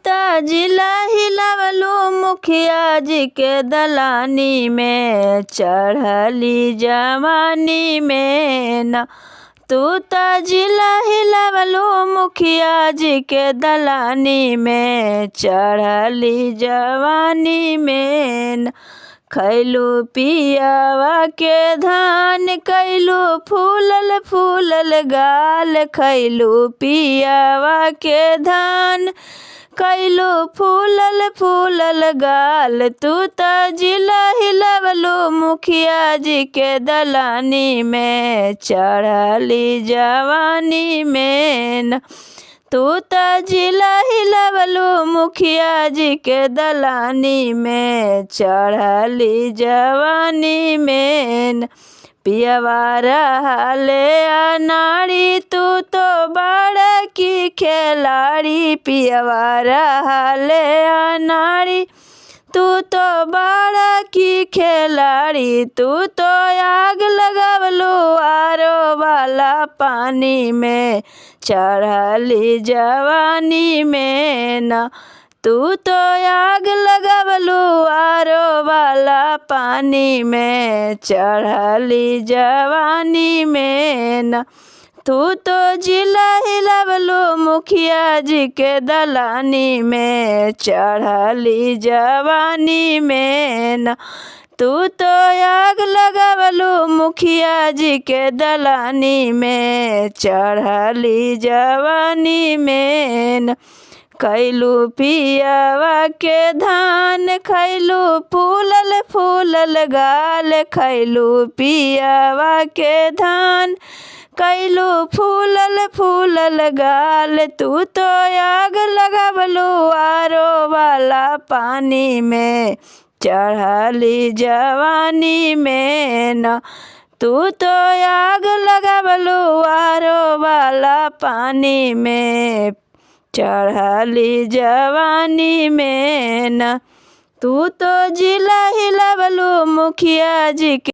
त जिला हिलवलू मुखिया जी के दलानी में, चढ़ली जवानी में न। तू त जिला हिलवलू मुखिया जी के दलानी में, चढ़ली जवानी में न। खैलू पियावा के धान, कैलू फूलल फूलल गाल। खैलू पियावा के धान, कैलू फूलल फूलल गाल। तू त जिला हिलवलू मुखिया जी के दलानी में, चढ़ली जवानी में न। तू त जिला हिलवलू मुखिया जी के दलानी में, चढ़ली जवानी में न। पियवा रहले अनाड़ी, तू तो बड़की खिलाड़ी। पियवा रहले अनाड़ी, तू तो बड़की खिलाड़ी। तू तो आग लगावलू आरो वाला पानी में, चढ़ली जवानी में न। तू तो आग लगावलू आरो वाला पानी में, चढ़ली जवानी में न। तू तो जिला हिलवलू मुखिया जी के दलानी में, चढ़ली जवानी में न। तू तो आग लगावलू मुखिया जी के दलानी में, चढ़ली जवानी में न। कैलू पियावा के धान, खैलू फूलल फूलल गाल। खैलू पियावा के धान, कैलू फूलल फूलल गाल। तू तो आग लगावलू आरो वाला पानी में, चढ़ली जवानी में न। तू तो आग लगावलू आरो वाला पानी में, चढ़ली जवानी में न। तू तो जिला हिलवलू मुखिया जी के